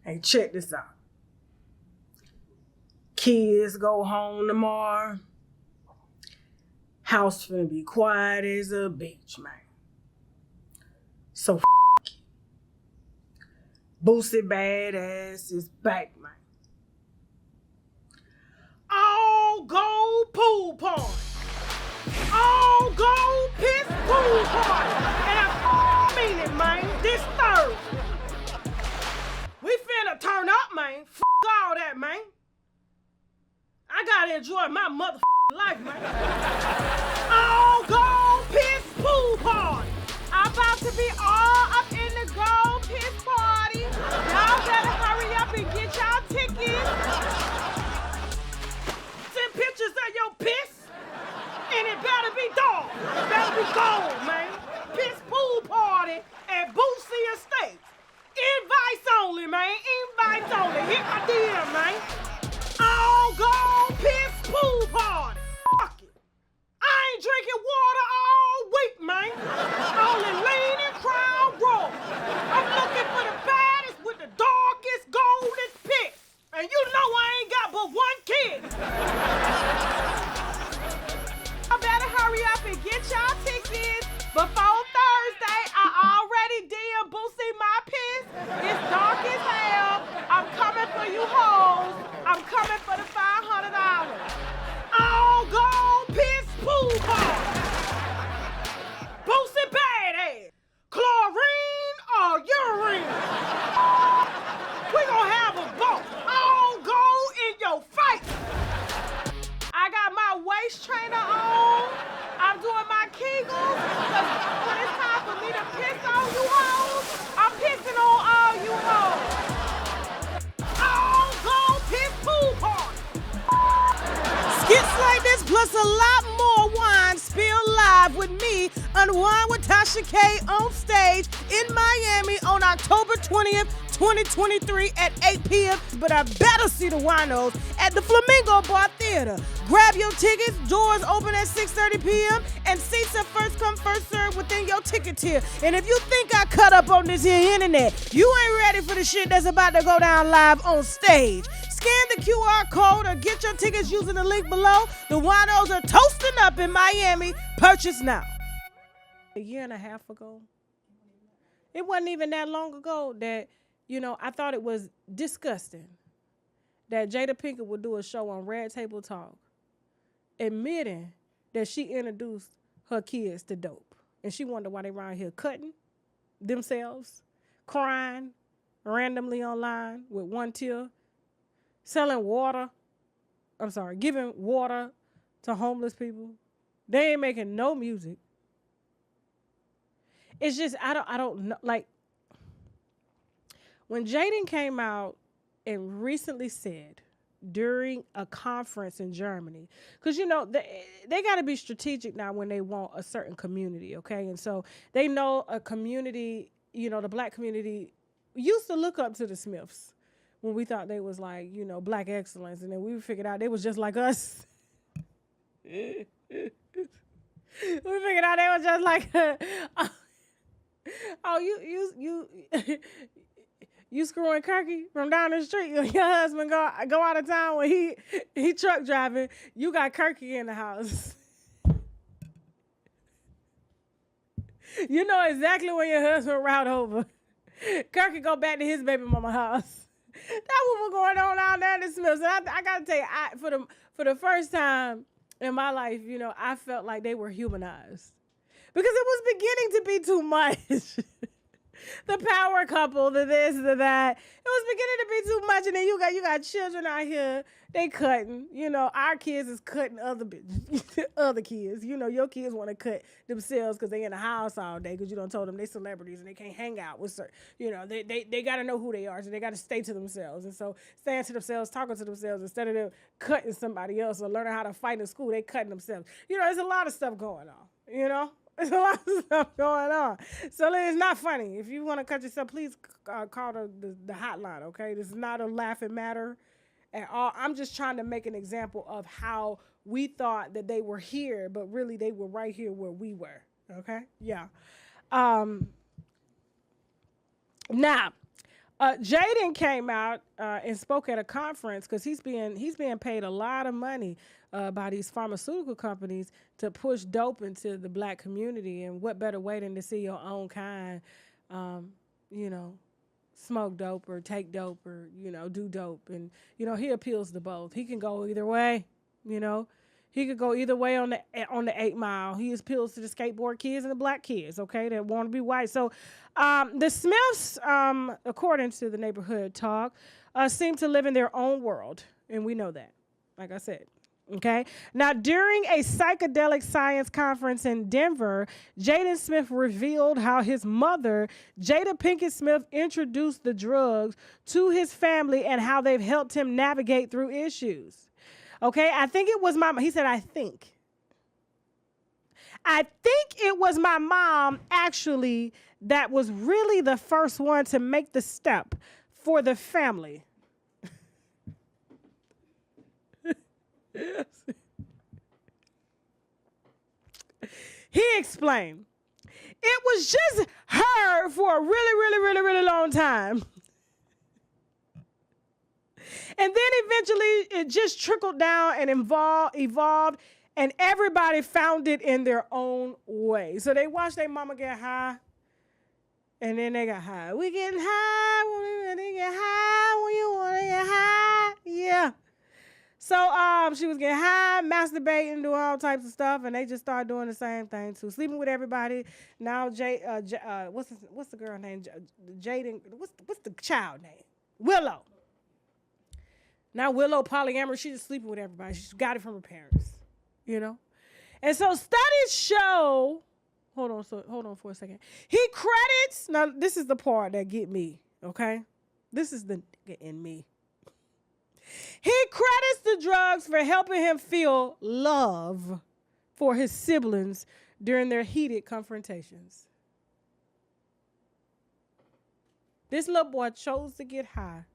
Hey, check this out. Kids go home tomorrow. House finna be quiet as a beach, man. So Boosie badass is back, man. All gold pool party. All gold piss pool party. And I mean it, man. This Thursday. We finna turn up, man. All that, man. I gotta enjoy my motherfucking life, man. All gold piss pool party. I'm about to be all up in the gold piss party. Y'all better hurry up and get y'all tickets. Send pictures of your piss. And it better be dark. It better be gold, man. Piss pool party at Boosie Estates. Invites only, man. Invites only. Hit my DM, man. All gold piss pool party. Fuck it. I ain't drinking water all week, man. Only lean and crown raw. I'm looking for the baddest with the darkest goldest piss. And you know I ain't got but one kid. I better hurry up and get y'all tickets before Thursday. I already DM Boosie my piss. It's dark as hell. I'm coming for you hoes. I'm coming for the $500. All gold piss pool party. Boosie badass. Chlorine or urine? We gonna have a vote. All gold in your face. I got my waist trainer on. I'm doing my Kegels. Cause when it's time for me to piss on you hoes, I'm pissing on all you hoes. All gold piss pool party. Skits like this plus a lot more wine spilled live with me, Unwind with Tasha K on stage in Miami on October 20th, 2023 at 8 p.m. But I better see the winos at the Flamingo Bar Theater. Grab your tickets. Doors open at 6:30 p.m. and seats are first come, first served within your ticket tier. And if you think I cut up on this here internet, you ain't ready for the shit that's about to go down live on stage. Scan the QR code or get your tickets using the link below. The winos are toasting up in Miami. Purchase now. A year and a half ago, it wasn't even that long ago that, I thought it was disgusting that Jada Pinkett would do a show on Red Table Talk admitting that she introduced her kids to dope. And she wondered why they around here cutting themselves, crying randomly online with one tear, selling water. Giving water to homeless people. They ain't making no music. It's just, I don't know. Like, when Jaden came out and recently said during a conference in Germany, because, they got to be strategic now when they want a certain community, okay? And so they know a community, the black community used to look up to the Smiths when we thought they was like, black excellence. And then we figured out they was just like us. We figured out they was just like, you screwing Kirky from down the street. Your husband go out of town when he truck driving. You got Kirky in the house. You know exactly when your husband route over. Kirky go back to his baby mama house. That's what was going on out there in the Smiths. And I gotta tell you, for the first time in my life, I felt like they were humanized. Because it was beginning to be too much. The power couple, the this, the that. It was beginning to be too much. And then you got children out here, they cutting. Our kids is cutting other kids. Your kids want to cut themselves because they in the house all day because you done told them they celebrities and they can't hang out with certain, they got to know who they are. So they got to stay to themselves. And so staying to themselves, talking to themselves, instead of them cutting somebody else or learning how to fight in school, they cutting themselves. There's a lot of stuff going on, There's a lot of stuff going on. So it's not funny. If you want to cut yourself, please call the hotline, okay? This is not a laughing matter at all. I'm just trying to make an example of how we thought that they were here, but really they were right here where we were, okay? Yeah. Now, Jaden came out and spoke at a conference because he's being paid a lot of money by these pharmaceutical companies to push dope into the black community. And what better way than to see your own kind, you know, smoke dope or take dope or, you know, do dope. And, you know, he appeals to both. He can go either way, you know. He could go either way on the 8 Mile. He appeals to the skateboard kids and the black kids, okay, that want to be white. So the Smiths, according to the neighborhood talk, seem to live in their own world. And we know that, like I said. Okay. Now, during a psychedelic science conference in Denver, Jaden Smith revealed how his mother, Jada Pinkett Smith, introduced the drugs to his family and how they've helped him navigate through issues. Okay. I think it was he said, I think it was my mom, actually, that was really the first one to make the step for the family. He explained, it was just her for a really, really, really, really long time. And then eventually it just trickled down and evolved, and everybody found it in their own way. So they watched their mama get high, and then they got high. We getting high when we get high when you want to get high. Yeah. So she was getting high, masturbating, doing all types of stuff, and they just started doing the same thing too, sleeping with everybody. Now what's the girl name? Jaden. What's the child name? Willow. Now Willow polyamorous. She's just sleeping with everybody. She got it from her parents, you know. And so studies show. Hold on for a second. He credits. Now this is the part that get me. Okay, this is the nigga in me. He credits the drugs for helping him feel love for his siblings during their heated confrontations. This little boy chose to get high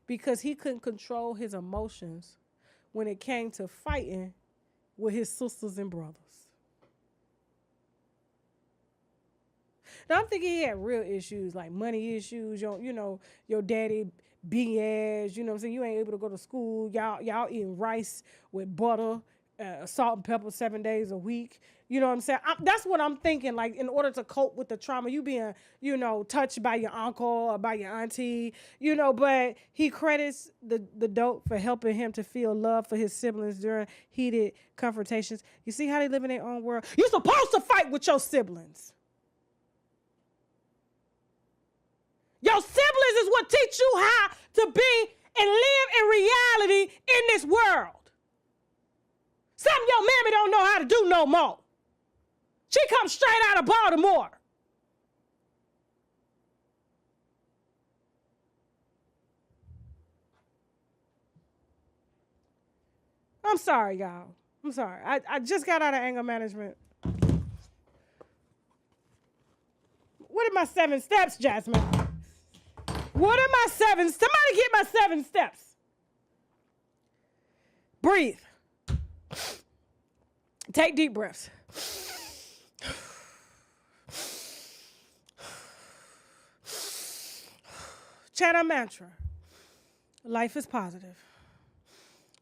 because he couldn't control his emotions when it came to fighting with his sisters and brothers. Now, I'm thinking he had real issues, like money issues, your daddy BS, you know what I'm saying? You ain't able to go to school. Y'all eating rice with butter, salt and pepper 7 days a week. You know what I'm saying? That's what I'm thinking. Like, in order to cope with the trauma, you being, touched by your uncle or by your auntie, but he credits the dope for helping him to feel love for his siblings during heated confrontations. You see how they live in their own world? You're supposed to fight with your siblings. Your siblings is what teach you how to be and live in reality in this world. Something your mammy don't know how to do no more. She comes straight out of Baltimore. I'm sorry, y'all. I'm sorry. I just got out of anger management. What are my 7 steps, Jasmine? What are my 7? Somebody get my 7 steps. Breathe. Take deep breaths. Chant a mantra. Life is positive.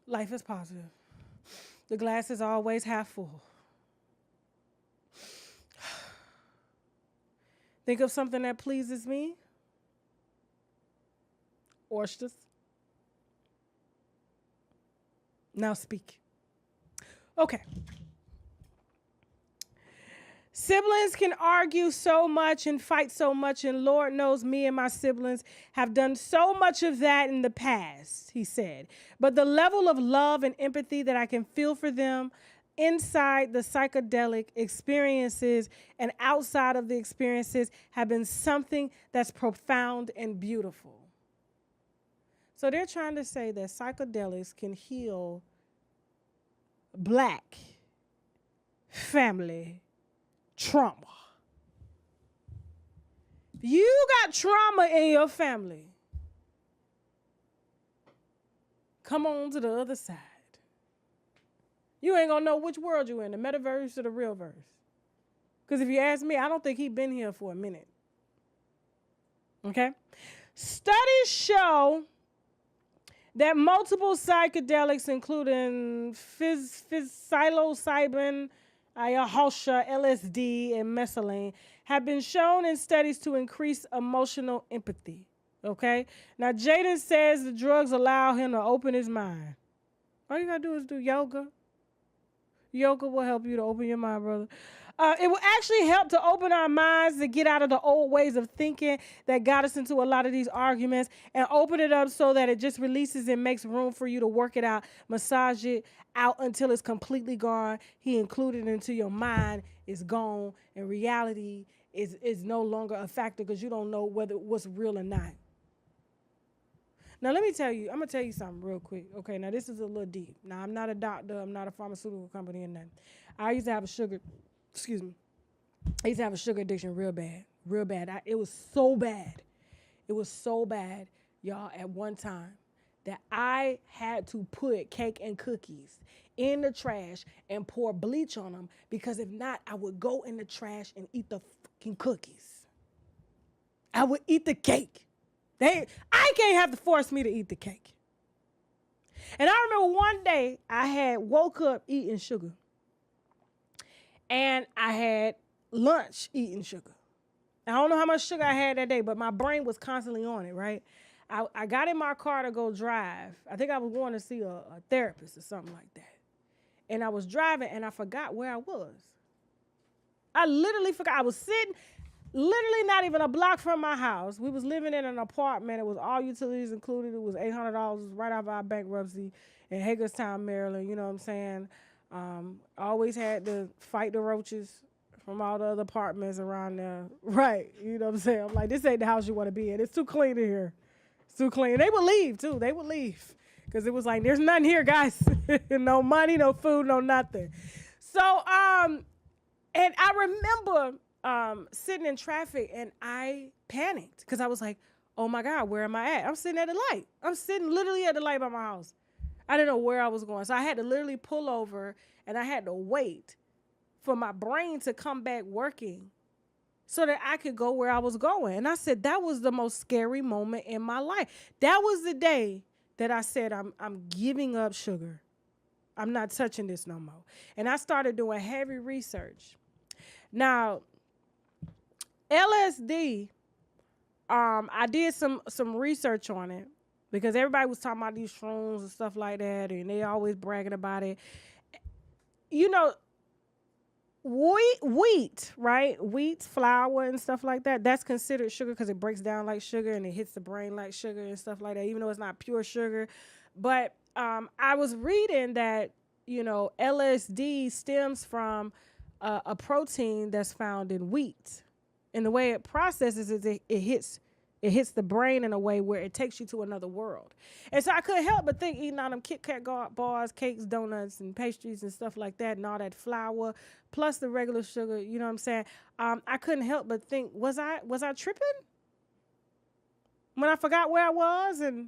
Life is positive. The glass is always half full. Think of something that pleases me. Oysters. Now speak. Okay. Siblings can argue so much and fight so much, and Lord knows me and my siblings have done so much of that in the past, he said. But the level of love and empathy that I can feel for them inside the psychedelic experiences and outside of the experiences have been something that's profound and beautiful. So they're trying to say that psychedelics can heal black family trauma. You got trauma in your family. Come on to the other side. You ain't gonna know which world you in, the metaverse or the real verse. Because if you ask me, I don't think he's been here for a minute. Okay? Studies show that multiple psychedelics, including psilocybin, ayahuasca, LSD, and mescaline, have been shown in studies to increase emotional empathy. Okay? Now, Jaden says the drugs allow him to open his mind. All you gotta do is do yoga. Yoga will help you to open your mind, brother. It will actually help to open our minds to get out of the old ways of thinking that got us into a lot of these arguments and open it up so that it just releases and makes room for you to work it out, massage it out until it's completely gone. He included it into your mind. It's gone, and reality is no longer a factor because you don't know whether what's real or not. Now, let me tell you, I'm going to tell you something real quick. Okay, now this is a little deep. Now, I'm not a doctor. I'm not a pharmaceutical company or nothing. I used to have a sugar addiction real bad. It was so bad. It was so bad, y'all, at one time that I had to put cake and cookies in the trash and pour bleach on them because if not, I would go in the trash and eat the fucking cookies. I would eat the cake. I can't have to force me to eat the cake. And I remember one day I had woke up eating sugar. And I had lunch eating sugar. I don't know how much sugar I had that day, but my brain was constantly on it, right? I got in my car to go drive. I think I was going to see a therapist or something like that. And I was driving and I forgot where I was. I literally forgot. I was sitting literally not even a block from my house. We was living in an apartment. It was all utilities included. It was $800 right off our bankruptcy in Hagerstown, Maryland. You know what I'm saying? Always had to fight the roaches from all the other apartments around there. Right. You know what I'm saying? I'm like, this ain't the house you want to be in. It's too clean in here. It's too clean. They would leave, too. They would leave. Because it was like, there's nothing here, guys. No money, no food, no nothing. So, and I remember sitting in traffic and I panicked because I was like, oh my God, where am I at? I'm sitting at the light. I'm sitting literally at the light by my house. I didn't know where I was going. So I had to literally pull over and I had to wait for my brain to come back working so that I could go where I was going. And I said, that was the most scary moment in my life. That was the day that I said, I'm giving up sugar. I'm not touching this no more. And I started doing heavy research. Now, LSD, I did some research on it because everybody was talking about these shrooms and stuff like that, and they always bragging about it. You know, wheat, right? Wheat, flour, and stuff like that, that's considered sugar because it breaks down like sugar and it hits the brain like sugar and stuff like that, even though it's not pure sugar. But I was reading that, you know, LSD stems from a protein that's found in wheat. And the way it processes is it hits the brain in a way where it takes you to another world. And so I couldn't help but think eating all them Kit Kat bars, cakes, donuts, and pastries and stuff like that, and all that flour, plus the regular sugar, you know what I'm saying? I couldn't help but think, was I tripping? When I forgot where I was and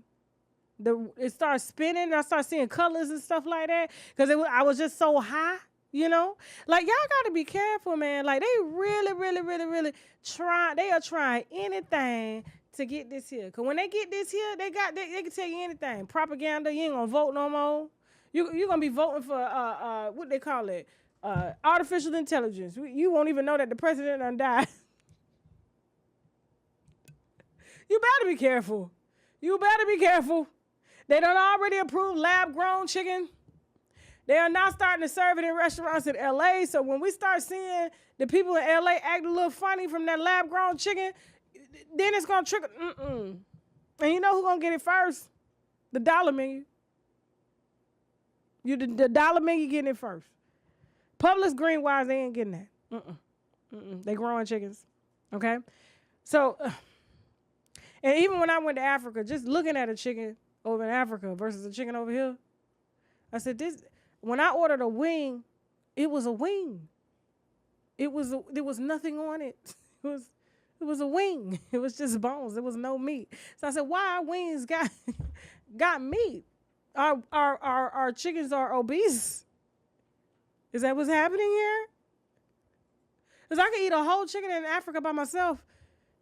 it started spinning and I started seeing colors and stuff like that, because I was just so high. You know, like y'all got to be careful, man. Like they really, really, really, really they are trying anything to get this here. Cause when they get this here, they can tell you anything. Propaganda, you ain't gonna vote no more. You're gonna be voting for what they call it, artificial intelligence. You won't even know that the president done died. You better be careful. You better be careful. They done already approved lab-grown chicken. They are now starting to serve it in restaurants in L.A. So when we start seeing the people in L.A. act a little funny from that lab-grown chicken, then it's going to trickle. And you know who's going to get it first? The dollar menu. The dollar menu getting it first. Publix Greenwise, they ain't getting that. They growing chickens. Okay? So, and even when I went to Africa, just looking at a chicken over in Africa versus a chicken over here, I said, when I ordered a wing, it was a wing. There was nothing on it. It was a wing. It was just bones. There was no meat. So I said, why our wings got meat? Our chickens are obese. Is that what's happening here? Because I could eat a whole chicken in Africa by myself,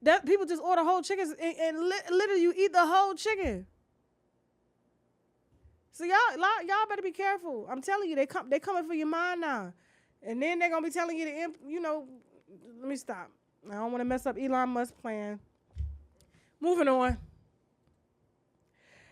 That people just order whole chickens and literally you eat the whole chicken. So y'all better be careful. I'm telling you, they coming for your mind now, and then they're gonna be telling you let me stop. I don't want to mess up Elon Musk's plan. Moving on.